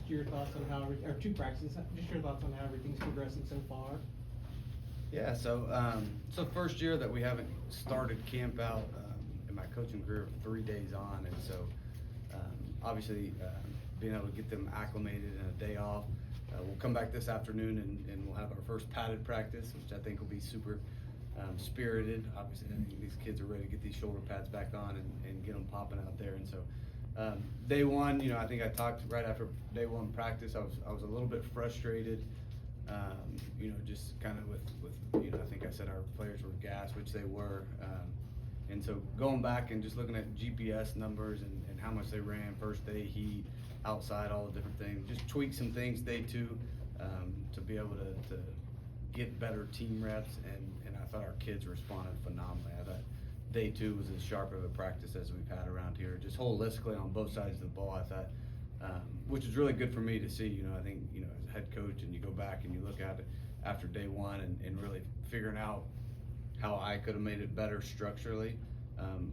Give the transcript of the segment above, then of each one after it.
just your thoughts on how, or two practices, just your thoughts on how everything's progressing so far. Yeah, so first year that we haven't started camp out in my coaching career, 3 days on, and so obviously being able to get them acclimated and a day off. We'll come back this afternoon and we'll have our first padded practice, which I think will be super spirited. Obviously, I think these kids are ready to get these shoulder pads back on and get them popping out there. And so day one, you know, I think I talked right after day one practice, I was a little bit frustrated. You know, just kind of with you know, I think I said our players were gassed, which they were. And so going back and just looking at GPS numbers and how much they ran first day, heat, outside, all the different things, just tweak some things day two to be able to get better team reps. And I thought our kids responded phenomenally. I thought day two was as sharp of a practice as we've had around here, just holistically on both sides of the ball. I thought, which is really good for me to see. You know, I think, you know, as a head coach, and you go back and you look at it after day one and really figuring out how I could have made it better structurally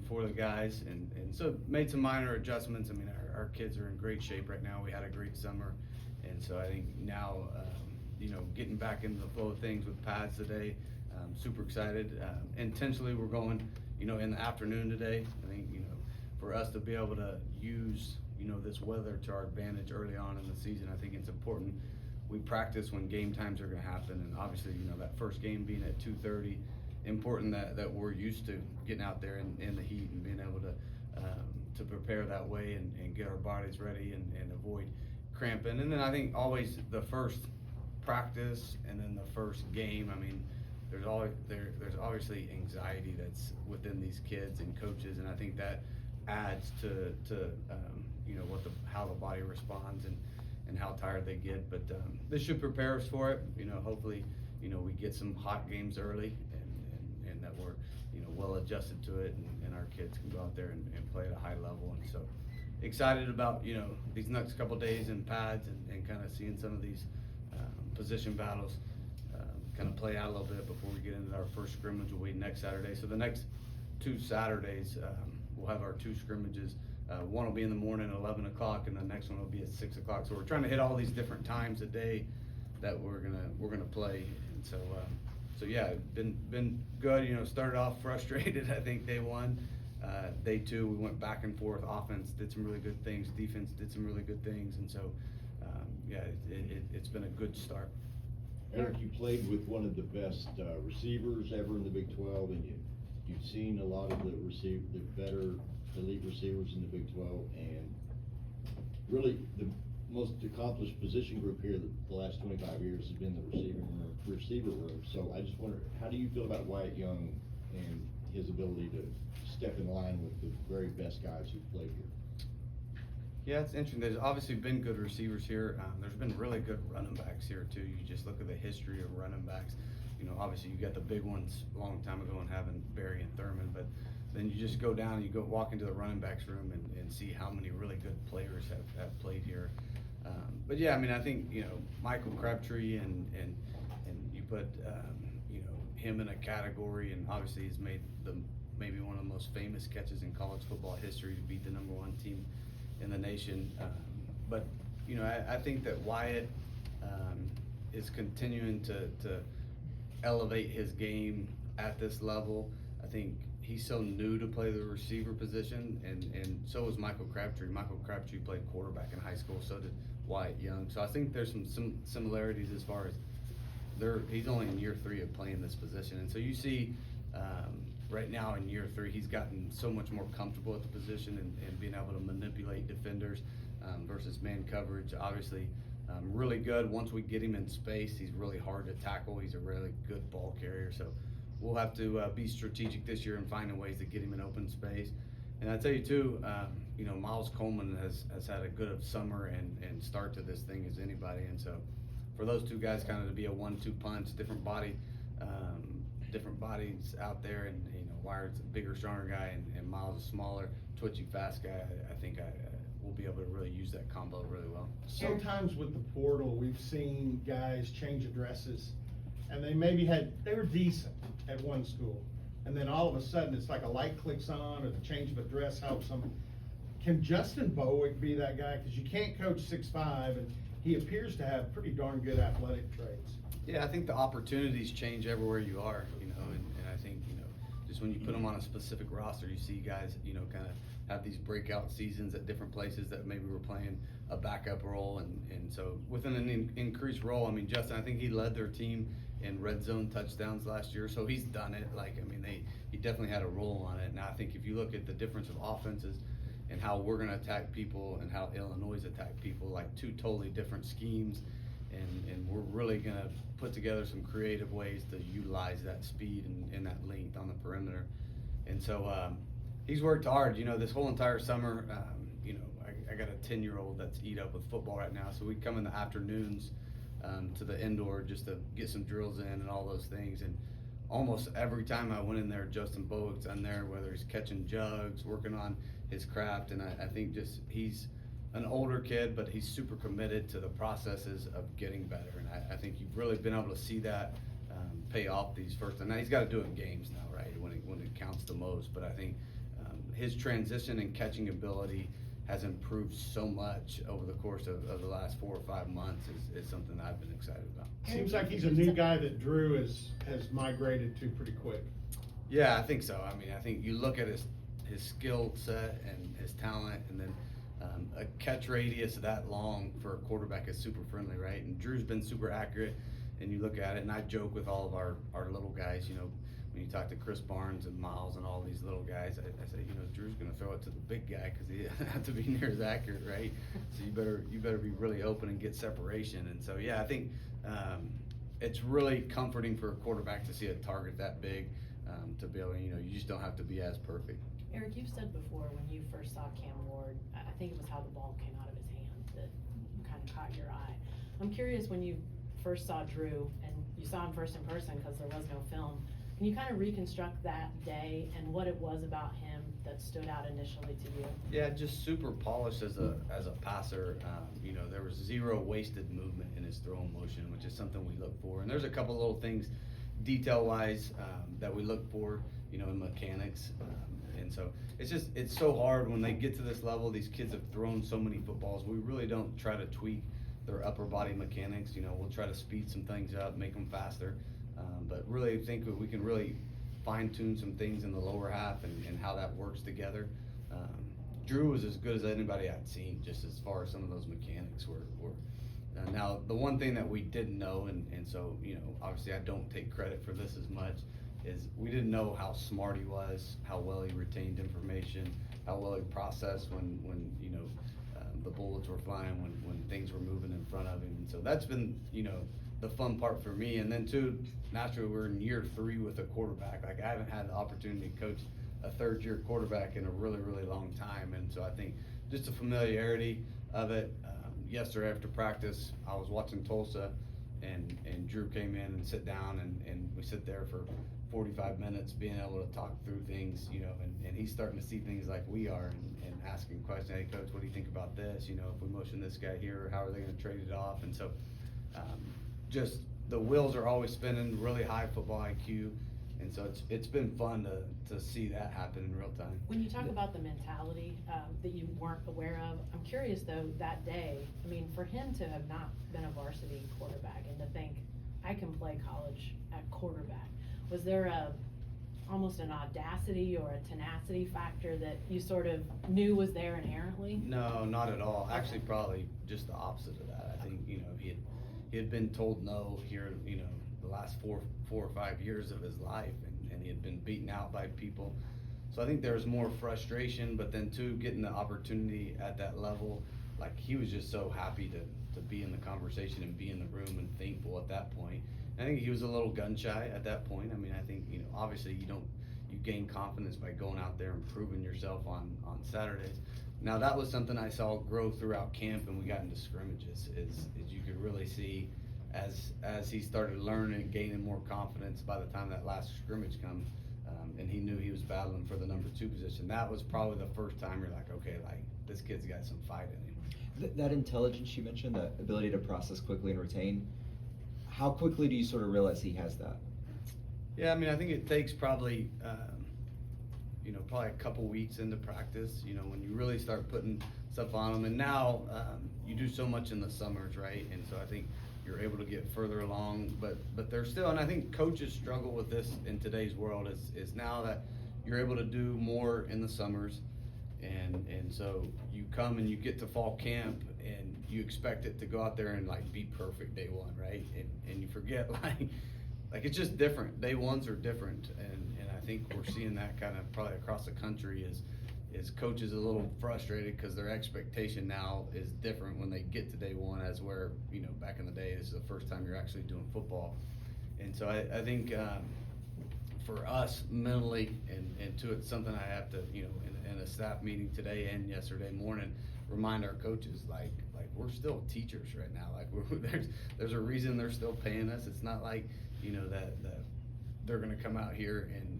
for the guys, and so made some minor adjustments. I mean, our kids are in great shape right now. We had a great summer, and so I think now, you know, getting back into the flow of things with pads today, super excited. Intentionally, we're going, you know, in the afternoon today. I think, you know, for us to be able to use, you know, this weather to our advantage early on in the season, I think it's important. We practice when game times are going to happen, and obviously, you know, that first game being at 2:30, important that we're used to getting out there in the heat and being able to prepare that way and get our bodies ready and avoid cramping. And then I think always the first practice and then the first game, I mean, there's obviously anxiety that's within these kids and coaches, and I think that adds to you know, how the body responds and how tired they get. But this should prepare us for it. You know, hopefully, you know, we get some hot games early and that we're, you know, well adjusted to it, and our kids can go out there and play at a high level. And so excited about, you know, these next couple days in pads and kind of seeing some of these position battles kind of play out a little bit before we get into our first scrimmage. We'll wait next Saturday. So the next 2 Saturdays, we'll have our 2 scrimmages. One will be in the morning at 11 o'clock, and the next one will be at 6 o'clock. So we're trying to hit all these different times a day that we're gonna play. And so so yeah, been good. You know, started off frustrated. I think day one, day two we went back and forth. Offense did some really good things. Defense did some really good things, and so yeah, it's been a good start. Eric, you played with one of the best receivers ever in the Big 12, and you've seen a lot of the better elite receivers in the Big 12, and really the most accomplished position group here the last 25 years has been the receiver room. So I just wonder, how do you feel about Wyatt Young and his ability to step in line with the very best guys who've played here? Yeah, it's interesting. There's obviously been good receivers here. There's been really good running backs here too. You just look at the history of running backs. You know, obviously you got the big ones a long time ago and having Barry and Thurman, but then you just go down and you go walk into the running backs room and see how many really good players have played here. But yeah, I mean, I think, you know, Michael Crabtree and you put you know, him in a category, and obviously he's made maybe one of the most famous catches in college football history to beat the #1 team in the nation. But you know, I think that Wyatt is continuing to elevate his game at this level. I think he's so new to play the receiver position, and so is Michael Crabtree. Michael Crabtree played quarterback in high school, so did Wyatt Young. So I think there's some similarities as far as he's only in year 3 of playing this position. And so you see right now in year 3, he's gotten so much more comfortable at the position and being able to manipulate defenders versus man coverage. Obviously, really good. Once we get him in space, he's really hard to tackle. He's a really good ball carrier. So we'll have to be strategic this year and finding ways to get him in open space. And I tell you too, you know, Miles Coleman has had a good summer and start to this thing as anybody. And so for those 2 guys kind of to be a 1-2 punch, different bodies out there, and you know, Wyatt's a bigger, stronger guy, and Miles is a smaller, twitchy, fast guy. I think we'll be able to really use that combo really well. Sometimes with the portal, we've seen guys change addresses, and they were decent at one school, and then all of a sudden it's like a light clicks on, or the change of address helps them. Can Justin Boick be that guy? Because you can't coach 6'5", and he appears to have pretty darn good athletic traits. Yeah, I think the opportunities change everywhere you are, you know, and I think, you know, just when you put them on a specific roster, you see guys, you know, kind of have these breakout seasons at different places that maybe were playing a backup role, and so within an increased role, I mean, Justin, I think he led their team in red zone touchdowns last year, so he's done it. Like, I mean, he definitely had a role on it. Now, I think if you look at the difference of offenses and how we're gonna attack people and how Illinois attack people, like two totally different schemes, and we're really gonna put together some creative ways to utilize that speed and that length on the perimeter. And so he's worked hard, you know, this whole entire summer. You know, I got a 10-year-old that's eat up with football right now, so we come in the afternoons to the indoor just to get some drills in and all those things. And almost every time I went in there, Justin Bowick's in there, whether he's catching jugs, working on his craft. And I think just he's an older kid, but he's super committed to the processes of getting better. And I think you've really been able to see that pay off these first. And now he's got to do it in games now, right, when it counts the most. But I think his transition and catching ability has improved so much over the course of the last 4 or 5 months is something that I've been excited about. Seems like he's a new guy that Drew has migrated to pretty quick. Yeah, I think so. I mean, I think you look at his skill set and his talent, and then a catch radius that long for a quarterback is super friendly, right? And Drew's been super accurate, and you look at it, and I joke with all of our little guys, you know, when you talk to Chris Barnes and Miles and all these little guys, I say, you know, Drew's going to throw it to the big guy because he doesn't have to be near as accurate, right? So you better be really open and get separation. And so, yeah, I think it's really comforting for a quarterback to see a target that big, to be able, you know, you just don't have to be as perfect. Eric, you've said before when you first saw Cam Ward, I think it was how the ball came out of his hand that kind of caught your eye. I'm curious, when you first saw Drew and you saw him first in person because there was no film, can you kind of reconstruct that day and what it was about him that stood out initially to you? Yeah, just super polished as a passer. You know, there was zero wasted movement in his throwing motion, which is something we look for. And there's a couple little things detail-wise that we look for, you know, in mechanics. And so it's so hard when they get to this level. These kids have thrown so many footballs. We really don't try to tweak their upper body mechanics. You know, we'll try to speed some things up, make them faster. But really think that we can really fine-tune some things in the lower half and how that works together. Drew was as good as anybody I'd seen, just as far as some of those mechanics were. Now, the one thing that we didn't know, and so, you know, obviously I don't take credit for this as much, is we didn't know how smart he was, how well he retained information, how well he processed when you know, the bullets were flying, when things were moving in front of him. And so that's been, you know, the fun part for me. And then too, naturally, we're in year 3 with a quarterback. Like, I haven't had the opportunity to coach a third-year quarterback in a really, really long time. And so I think just the familiarity of it. Yesterday after practice, I was watching Tulsa, and Drew came in and sit down, and we sit there for 45 minutes being able to talk through things, you know, and he's starting to see things like we are, and asking questions. Hey, coach, what do you think about this? You know, if we motion this guy here, how are they going to trade it off? And so just the wheels are always spinning, really high football IQ. And so it's been fun to see that happen in real time. When you talk about the mentality that you weren't aware of, I'm curious though, that day, I mean, for him to have not been a varsity quarterback and to think, I can play college at quarterback, was there almost an audacity or a tenacity factor that you sort of knew was there inherently? No, not at all. Actually, probably just the opposite of that. I think, you know, he had been told no here, you know, the last 4 or 5 years of his life, and he had been beaten out by people. So I think there was more frustration, but then too, getting the opportunity at that level, like, he was just so happy to be in the conversation and be in the room and thankful at that point. And I think he was a little gun shy at that point. I mean, I think, you know, obviously you gain confidence by going out there and proving yourself on Saturdays. Now, that was something I saw grow throughout camp, and we got into scrimmages, is you could really see as he started learning and gaining more confidence by the time that last scrimmage comes, and he knew he was battling for the number 2 position. That was probably the first time you're like, okay, like, this kid's got some fight in him. That intelligence you mentioned, that ability to process quickly and retain, how quickly do you sort of realize he has that? Yeah, I mean, I think it takes probably probably a couple weeks into practice, when you really start putting stuff on them. And now, you do so much in the summers, right? And so I think you're able to get further along, but there's still, and I think coaches struggle with this in today's world, is now that you're able to do more in the summers. And so you come and you get to fall camp and you expect it to go out there and like be perfect day one, right? And you forget like it's just different. Day ones are different. And I think we're seeing that kind of probably across the country is coaches a little frustrated because their expectation now is different when they get to day one, as where, back in the day, this is the first time you're actually doing football. And so I think, for us mentally, and to it's something I have to, in a staff meeting today and yesterday morning, remind our coaches, like we're still teachers right now. Like there's a reason they're still paying us. It's not like, that they're gonna come out here and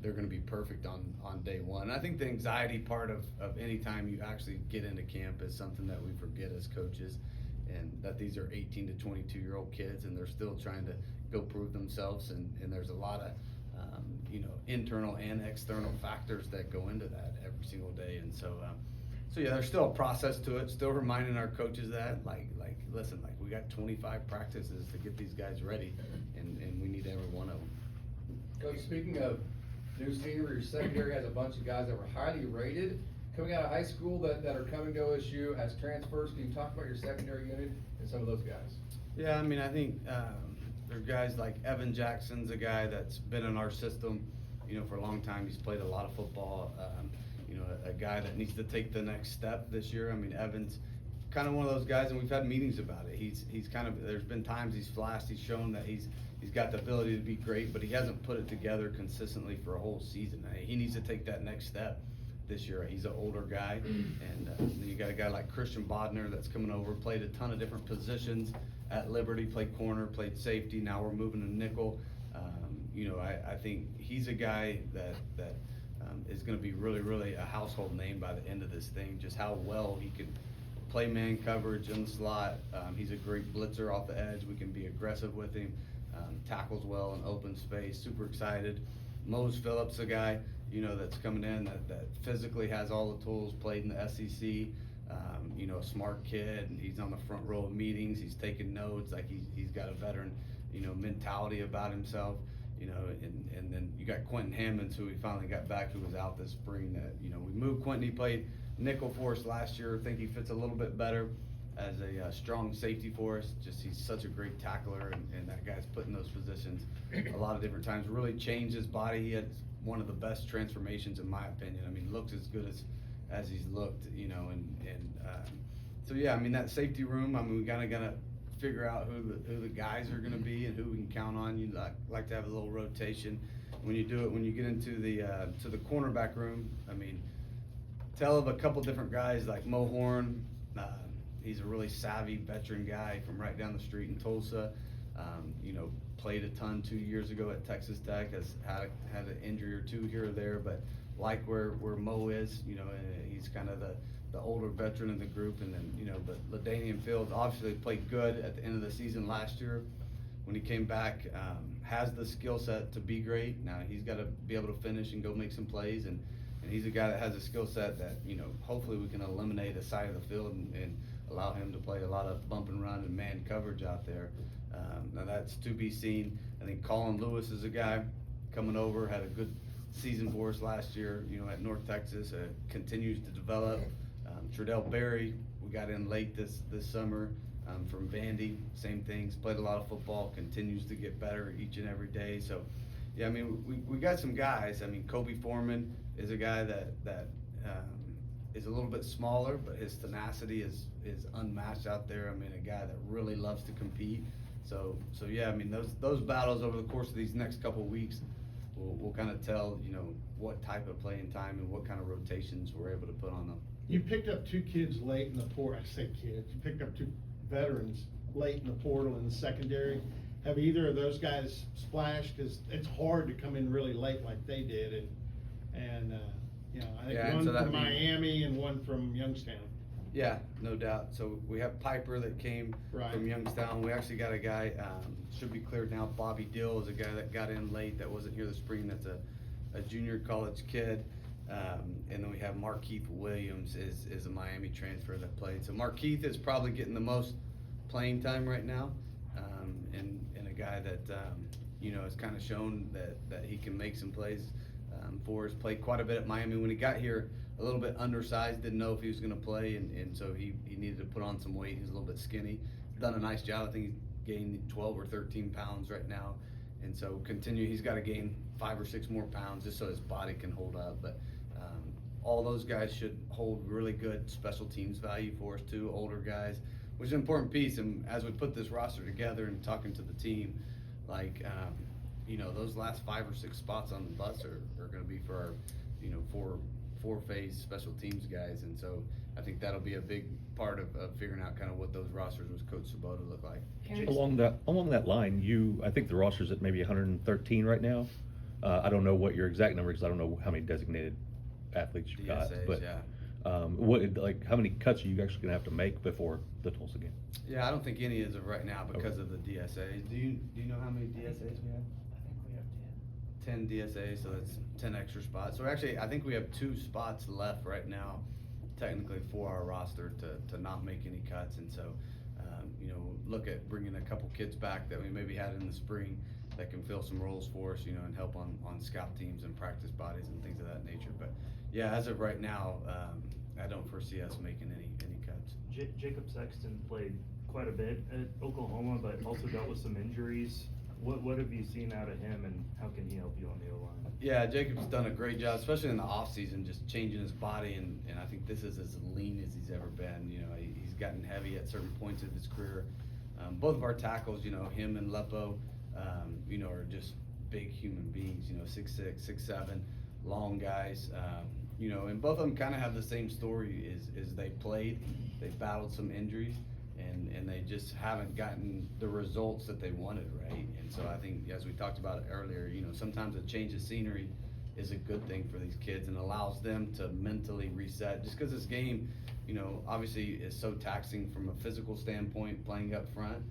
they're gonna be perfect on day one. And I think the anxiety part of any time you actually get into camp is something that we forget as coaches, and that these are 18 to 22-year-old kids and they're still trying to go prove themselves, and there's a lot of internal and external factors that go into that every single day. And so yeah, there's still a process to it, still reminding our coaches that listen, we got 25 practices to get these guys ready, and we need every one of them. Coach, speaking of new senior, your secondary has a bunch of guys that were highly rated coming out of high school that are coming to OSU as transfers. Can you talk about your secondary unit and some of those guys? Yeah, I think there are guys like Evan Jackson's a guy that's been in our system, for a long time. He's played a lot of football. A guy that needs to take the next step this year. Evan's kind of one of those guys, and we've had meetings about it. He's kind of, there's been times he's flashed, he's shown that he's got the ability to be great, but he hasn't put it together consistently for a whole season. He needs to take that next step this year. He's an older guy, and you got a guy like Christian Bodner that's coming over, played a ton of different positions at Liberty, played corner, played safety. Now we're moving to nickel. I think he's a guy that is going to be really, really a household name by the end of this thing, just how well he can play man coverage in the slot. He's a great blitzer off the edge. We can be aggressive with him, tackles well in open space, super excited. Mose Phillips, a guy, that's coming in that physically has all the tools, played in the SEC, a smart kid, and he's on the front row of meetings, he's taking notes, he's got a veteran, mentality about himself. And then you got Quentin Hammonds, who we finally got back, who was out this spring. That we moved Quentin. He played nickel for us last year. I think he fits a little bit better as a strong safety for us. Just he's such a great tackler, and that guy's put in those positions a lot of different times. Really changed his body. He had one of the best transformations in my opinion. Looks as good as he's looked. So yeah, that safety room. We gotta figure out who the guys are going to be and who we can count on. You like to have a little rotation when you do it. When you get into the to the cornerback room, tell of a couple different guys like Mo Horn. He's a really savvy veteran guy from right down the street in Tulsa. Played a ton 2 years ago at Texas Tech. Has had an injury or two here or there, but like where Mo is, he's kind of the older veteran in the group. And then, but LaDainian Fields obviously played good at the end of the season last year when he came back, has the skill set to be great. Now he's got to be able to finish and go make some plays, and he's a guy that has a skill set that, hopefully we can eliminate a side of the field and allow him to play a lot of bump and run and man coverage out there. Now that's to be seen. I think Colin Lewis is a guy coming over, had a good season for us last year, at North Texas, continues to develop. Trudell Berry, we got in late this summer from Vandy, same things, played a lot of football, continues to get better each and every day. So yeah, we got some guys. Kobe Foreman is a guy that is a little bit smaller, but his tenacity is unmatched out there. A guy that really loves to compete. So yeah, those battles over the course of these next couple of weeks will kind of tell, what type of playing time and what kind of rotations we're able to put on them. You picked up two kids late in the portal. I say kids. You picked up two veterans late in the portal in the secondary. Have either of those guys splashed? Because it's hard to come in really late like they did, and I think one from Miami and one from Youngstown. Yeah, no doubt. So we have Piper that came from Youngstown. We actually got a guy, should be cleared now, Bobby Dill is a guy that got in late that wasn't here this spring. That's a junior college kid. And then we have Markeith Williams is a Miami transfer that played. So Markeith is probably getting the most playing time right now, and a guy that has kind of shown that he can make some plays for us. Played quite a bit at Miami when he got here. A little bit undersized, didn't know if he was going to play, and so he needed to put on some weight. He's a little bit skinny. Done a nice job. I think he's gained 12 or 13 pounds right now, and so he's got to gain 5 or 6 more pounds just so his body can hold up. But all those guys should hold really good special teams value for us too, older guys, which is an important piece. And as we put this roster together and talking to the team, those last 5 or 6 spots on the bus are going to be for our, four-phase special teams guys. And so I think that'll be a big part of figuring out kind of what those rosters with Coach Sabota look like. Along that line, I think the roster's at maybe 113 right now. I don't know what your exact number is, because I don't know how many designated athletes you've got. DSAs, But yeah. how many cuts are you actually gonna have to make before the Tulsa game? Yeah, I don't think any as of right now because of the DSAs. Do you know how many DSAs we have? I think we have 10 DSAs, so that's 10 extra spots. So actually, I think we have 2 spots left right now, technically, for our roster to not make any cuts. And so, look at bringing a couple kids back that we maybe had in the spring that can fill some roles for us, and help on scout teams and practice bodies and things of that nature. But yeah, as of right now, I don't foresee us making any cuts. Jacob Sexton played quite a bit at Oklahoma, but also dealt with some injuries. What have you seen out of him, and how can he help you on the O-line? Yeah, Jacob's done a great job, especially in the offseason, just changing his body, and I think this is as lean as he's ever been. He's gotten heavy at certain points of his career. Both of our tackles, him and Lepo, are just big human beings, 6'6", 6'7", long guys. And both of them kind of have the same story is they played, they battled some injuries, and they just haven't gotten the results that they wanted, right? And so I think, as we talked about earlier, sometimes a change of scenery is a good thing for these kids and allows them to mentally reset. Just because this game, obviously is so taxing from a physical standpoint, playing up front,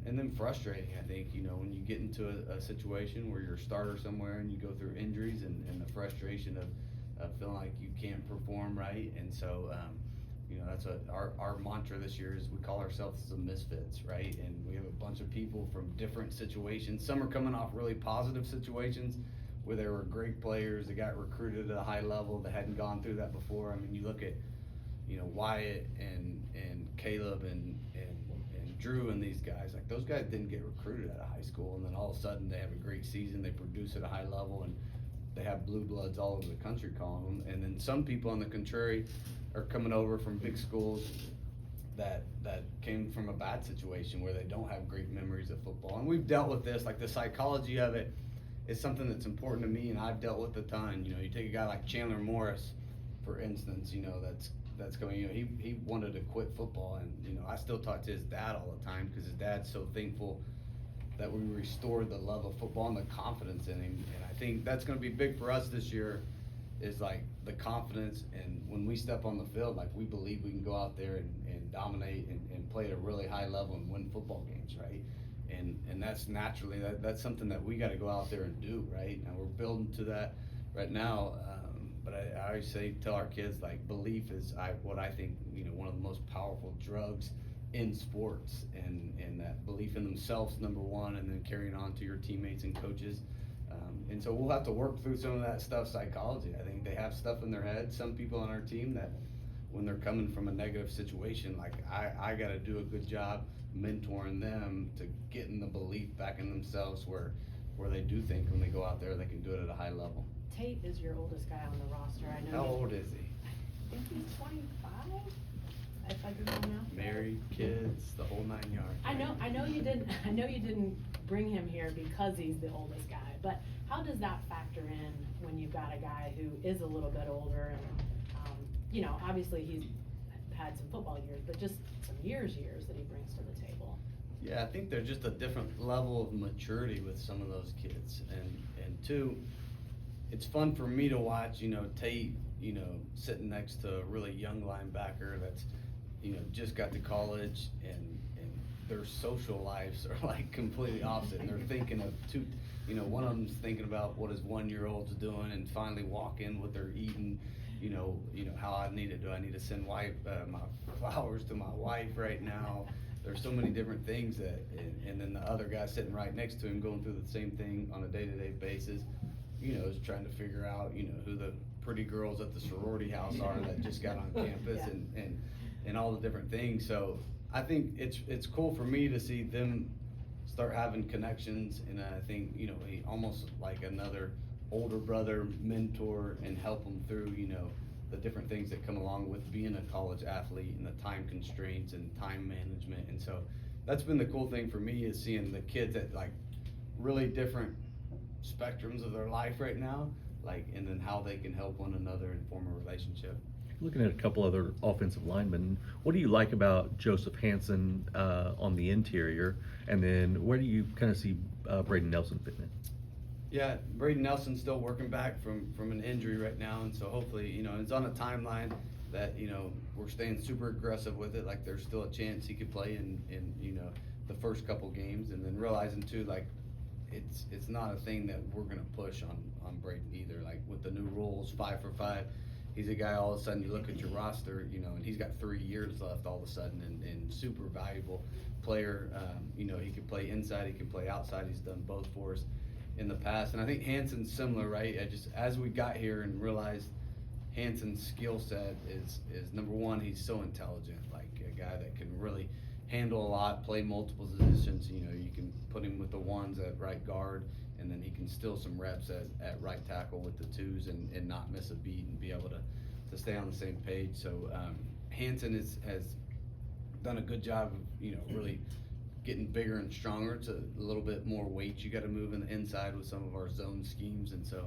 and then frustrating, I think, when you get into a situation where you're a starter somewhere and you go through injuries and the frustration of feeling like you can't perform right. And so, that's what our mantra this year is. We call ourselves the misfits, right? And we have a bunch of people from different situations. Some are coming off really positive situations where they were great players, they got recruited at a high level, that hadn't gone through that before. I mean, you look at, Wyatt and Caleb and Drew and these guys, like those guys didn't get recruited out of high school, and then all of a sudden they have a great season, they produce at a high level, and they have blue bloods all over the country calling them. And then some people, on the contrary, are coming over from big schools that came from a bad situation where they don't have great memories of football. And we've dealt with this, like the psychology of it is something that's important to me, and I've dealt with a ton. You take a guy like Chandler Morris, for instance, that's going, he wanted to quit football, and I still talk to his dad all the time because his dad's so thankful that we restored the love of football and the confidence in him. And I think that's going to be big for us this year, is like the confidence, and when we step on the field, like we believe we can go out there and dominate and play at a really high level and win football games, right? And that's naturally, that's something that we got to go out there and do, right? And we're building to that right now. But I always tell our kids, like, belief is what I think, one of the most powerful drugs in sports, and that belief in themselves, number one, and then carrying on to your teammates and coaches. And so we'll have to work through some of that stuff, psychology. I think they have stuff in their head, some people on our team, that when they're coming from a negative situation, like I got to do a good job mentoring them to getting the belief back in themselves where they do think when they go out there they can do it at a high level. Tate is your oldest guy on the roster. I know. How old is he? I think he's 25. If I could go now. Married, kids, the whole 9 yards. I know you didn't bring him here because he's the oldest guy, but how does that factor in when you've got a guy who is a little bit older and, obviously he's had some football years, but just some years that he brings to the table? Yeah, I think there's just a different level of maturity with some of those kids, and two, it's fun for me to watch, Tate, sitting next to a really young linebacker that's, just got to college and their social lives are like completely opposite, and they're thinking of one of them's thinking about what his 1-year-old's doing, and finally walk in what they're eating, how I need to send my flowers to my wife right now. There's so many different things and then the other guy sitting right next to him going through the same thing on a day-to-day basis, is trying to figure out, who the pretty girls at the sorority house are that just got on campus Yeah. and all the different things. So I think it's cool for me to see them start having connections, and I think, he almost like another older brother mentor and help them through, the different things that come along with being a college athlete and the time constraints and time management. And so that's been the cool thing for me, is seeing the kids at like really different spectrums of their life right now, and then how they can help one another and form a relationship. Looking at a couple other offensive linemen, what do you like about Joseph Hansen on the interior? And then where do you kind of see Braden Nelson fitting in? Yeah, Braden Nelson's still working back from an injury right now, and so hopefully, it's on a timeline that, we're staying super aggressive with it. Like, there's still a chance he could play in the first couple games, and then realizing too, like, it's not a thing that we're gonna push on Braden either. Like, with the new rules, 5 for 5, he's a guy all of a sudden you look at your roster, and he's got 3 years left all of a sudden, and super valuable player. He can play inside, he can play outside. He's done both for us in the past. And I think Hansen's similar, right? As we got here and realized Hansen's skill set is number one, he's so intelligent, like a guy that can really handle a lot, play multiple positions. You can put him with the ones at right guard, and then he can steal some reps at right tackle with the twos and not miss a beat and be able to stay on the same page. So Hansen has done a good job of, really getting bigger and stronger. It's a little bit more weight you got to move in the inside with some of our zone schemes, and so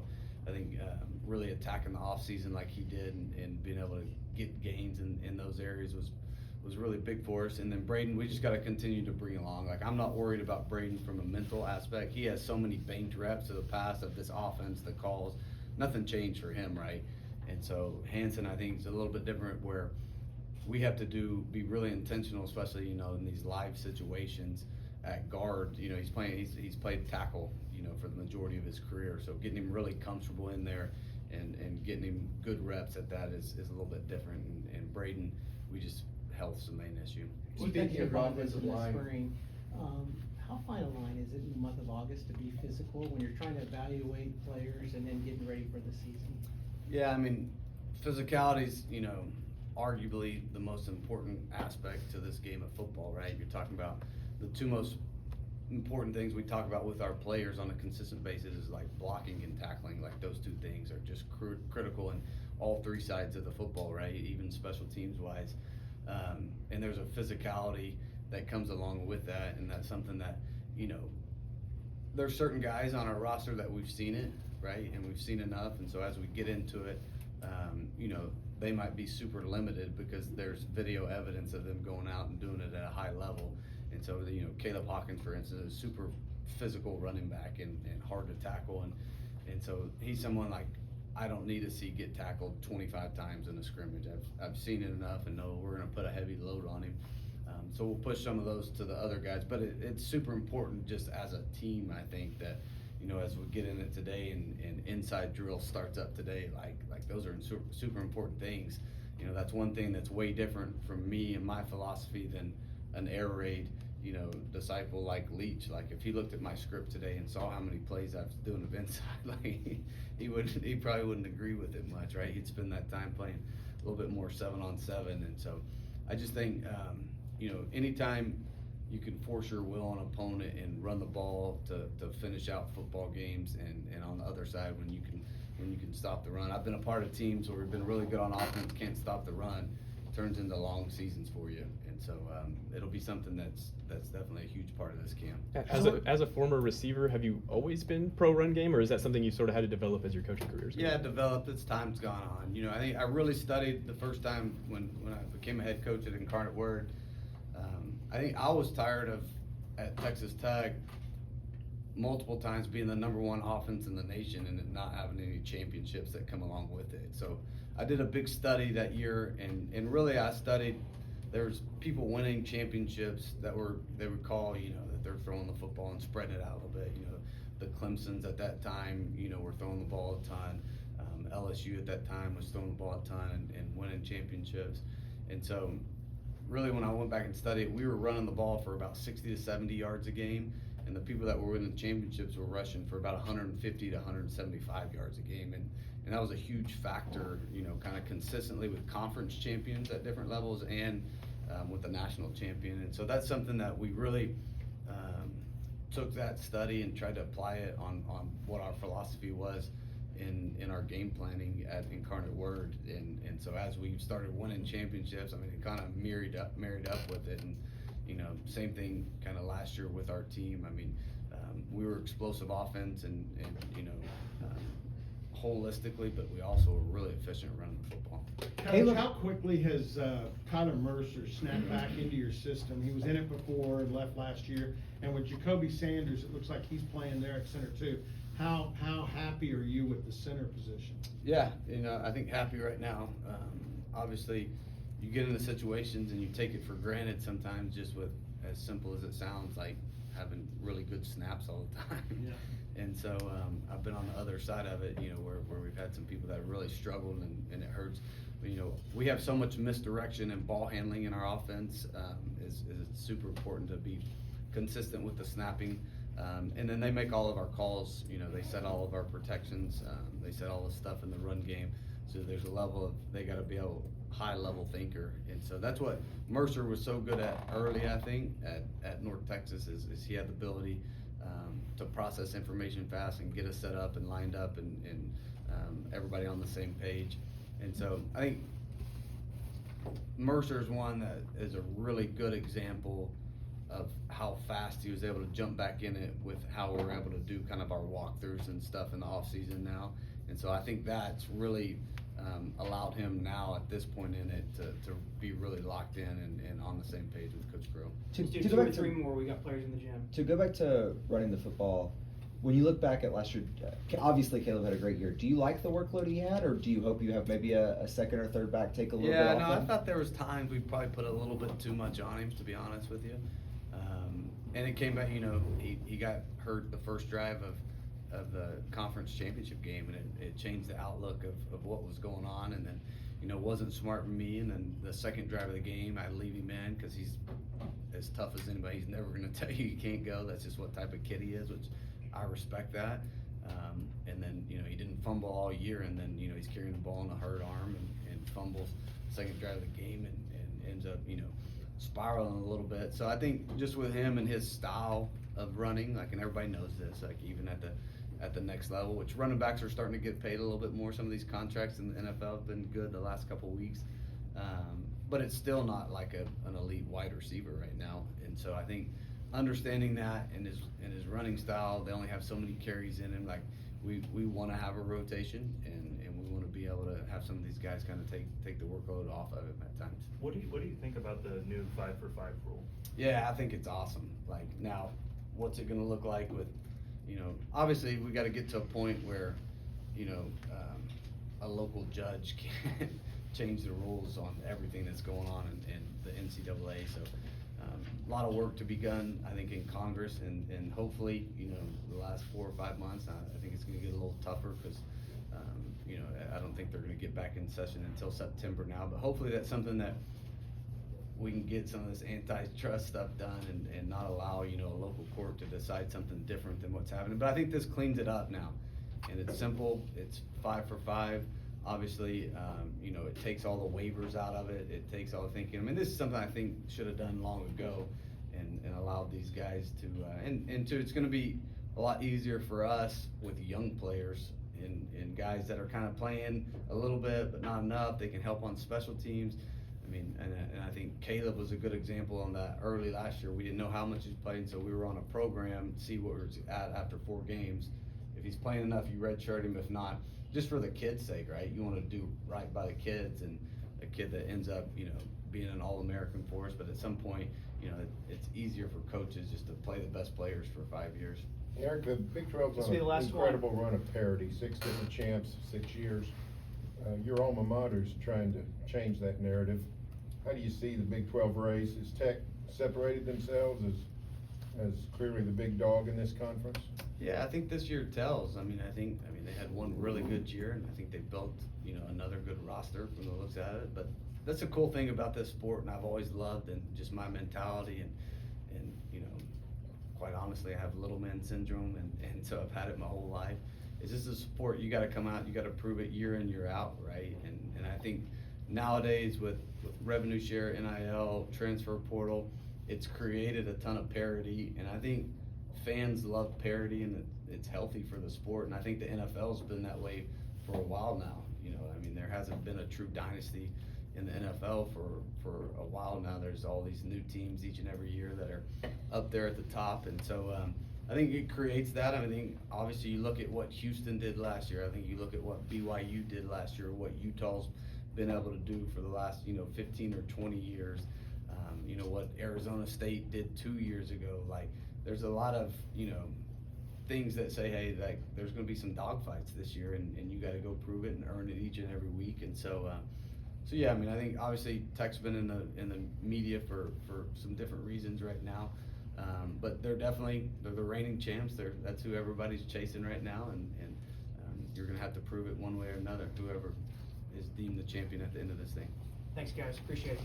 I think really attacking the off season like he did and being able to get gains in those areas was really big for us. And then Braden, we just got to continue to bring along. Like, I'm not worried about Braden from a mental aspect. He has so many banked reps of the past of this offense, the calls, nothing changed for him, right? And so Hansen, I think, is a little bit different, where we have to be really intentional, especially, in these live situations at guard. He's played tackle, for the majority of his career. So getting him really comfortable in there and getting him good reps at that is a little bit different. And Braden, health's the main issue. Speaking of offensive line, Spring, how fine a line is it in the month of August to be physical when you're trying to evaluate players and then getting ready for the season? Yeah, I mean, physicality's, arguably the most important aspect to this game of football, right? You're talking about the two most important things we talk about with our players on a consistent basis is like blocking and tackling. Like, those two things are just critical in all three sides of the football, right? Even special teams wise. And there's a physicality that comes along with that, and that's something that, there's certain guys on our roster that we've seen it, right? And we've seen enough, and so as we get into it, they might be super limited because there's video evidence of them going out and doing it at a high level. And so, Caleb Hawkins, for instance, is super physical running back and hard to tackle. And so he's someone like I don't need to see get tackled 25 times in a scrimmage. I've seen it enough and know we're going to put a heavy load on him. So we'll push some of those to the other guys. But it's super important just as a team, I think, that, as we get in it today and inside drill starts up today, like those are super important things. That's one thing that's way different from me and my philosophy than an air raid, disciple like Leach. Like, if he looked at my script today and saw how many plays I was doing of inside, like he probably wouldn't agree with it much, right? He'd spend that time playing a little bit more 7-on-7. And so I just think, anytime you can force your will on an opponent and run the ball to finish out football games, and on the other side when you can stop the run. I've been a part of teams where we've been really good on offense, can't stop the run, turns into long seasons for you. And so it'll be something that's definitely a huge part of this camp. As a former receiver, have you always been pro run game, or is that something you sort of had to develop as your coaching career? Yeah, developed as time's gone on. I think I really studied the first time when I became a head coach at Incarnate Word. I think I was tired of, at Texas Tech, multiple times being the #1 offense in the nation and not having any championships that come along with it. So I did a big study that year, and really I studied, there's people winning championships they would call, that they're throwing the football and spreading it out a little bit. The Clemsons at that time, were throwing the ball a ton. LSU at that time was throwing the ball a ton and winning championships. And so really when I went back and studied, we were running the ball for about 60 to 70 yards a game. And the people that were winning the championships were rushing for about 150 to 175 yards a game. And that was a huge factor, kind of consistently with conference champions at different levels and with the national champion. And so that's something that we really took that study and tried to apply it on what our philosophy was in our game planning at Incarnate Word. And so as we started winning championships, it kind of married up with it. And same thing kind of last year with our team. We were explosive offense and holistically, but we also were really efficient running the football. Coach, how quickly has Tyler Mercer snapped back into your system? He was in it before and left last year, and with Jacoby Sanders, it looks like he's playing there at center too. How happy are you with the center position? Yeah, I think happy right now. Obviously, you get into situations and you take it for granted sometimes, just with as simple as it sounds, like having really good snaps all the time. Yeah. And so I've been on the other side of it, where we've had some people that have really struggled and it hurts. But, we have so much misdirection and ball handling in our offense. Is super important to be consistent with the snapping. And then they make all of our calls, they set all of our protections, they set all the stuff in the run game. So there's a level of, they gotta be a high level thinker. And so that's what Mercer was so good at early, I think, at North Texas is he had the ability to process information fast and get us set up and lined up and everybody on the same page. And so I think Mercer's one that is a really good example of how fast he was able to jump back in it with how we're able to do kind of our walkthroughs and stuff in the off season now. And so I think that's really allowed him now at this point in it to be really locked in and on the same page with Coach Grill. To go back to 3 more, we got players in the gym. To go back to running the football, when you look back at last year, obviously Caleb had a great year. Do you like the workload he had, or do you hope you have maybe a second or third back take a little bit off? Yeah, no, I thought there was times we probably put a little bit too much on him, to be honest with you. And it came back, he got hurt the first drive of the conference championship game, and it changed the outlook of what was going on. And then, it wasn't smart for me. And then the second drive of the game, I leave him in because he's as tough as anybody. He's never going to tell you can't go. That's just what type of kid he is, which I respect that. And then, he didn't fumble all year, and then, he's carrying the ball in a hurt arm and fumbles second drive of the game and ends up, spiraling a little bit. So I think just with him and his style of running, and everybody knows this, even at the next level, which running backs are starting to get paid a little bit more. Some of these contracts in the NFL have been good the last couple of weeks. But it's still not like an elite wide receiver right now. And so I think understanding that and his running style, they only have so many carries in him. We want to have a rotation and we want to be able to have some of these guys kind of take the workload off of him at times. What do you think about the new 5-for-5 rule? Yeah, I think it's awesome. Now, what's it going to look like with, obviously we got to get to a point where, a local judge can change the rules on everything that's going on in the NCAA. So a lot of work to be done, I think, in Congress, and hopefully, the last 4 or 5 months, I think it's going to get a little tougher because, I don't think they're going to get back in session until September now. But hopefully that's something that we can get some of this antitrust stuff done and not allow, a local court to decide something different than what's happening. But I think this cleans it up now, and it's simple. It's 5-for-5. Obviously, it takes all the waivers out of it. It takes all the thinking. This is something I think should have done long ago and allowed these guys to, it's going to be a lot easier for us with young players and guys that are kind of playing a little bit, but not enough. They can help on special teams. And I think Caleb was a good example on that early last year. We didn't know how much he's playing, so we were on a program to see what we're at after 4 games. If he's playing enough, you redshirt him. If not, just for the kids' sake, right? You want to do right by the kids, and a kid that ends up, being an All-American for us. But at some point, it's easier for coaches just to play the best players for 5 years. Eric, the Big 12's This on will be the an last incredible run of parity, 6 different champs, 6 years. Your alma mater's trying to change that narrative. how do you see the Big 12 race? Has Tech separated themselves as clearly the big dog in this conference? Yeah, I think this year tells. I mean, they had one really good year, and I think they built, another good roster from the looks at it. But that's a cool thing about this sport, and I've always loved, and just my mentality, and quite honestly, I have little man syndrome, and so I've had it my whole life. It's just a sport, you gotta come out, you gotta prove it year in, year out, right? And I think nowadays with revenue share, NIL, transfer portal, it's created a ton of parity, and I think fans love parity, and it's healthy for the sport, and I think the NFL's been that way for a while now. There hasn't been a true dynasty in the NFL for a while now. There's all these new teams each and every year that are up there at the top, and so I think it creates that. I think obviously you look at what Houston did last year. I think you look at what BYU did last year, what Utah's been able to do for the last 15 or 20 years. What Arizona State did 2 years ago. Like, there's a lot of things that say, hey, like, there's going to be some dogfights this year, and you got to go prove it and earn it each and every week. And so yeah, I think obviously Tech's been in the media for some different reasons right now, but they're the reigning champs. That's who everybody's chasing right now, and you're going to have to prove it one way or another, whoever is deemed the champion at the end of this thing. Thanks, guys, appreciate it.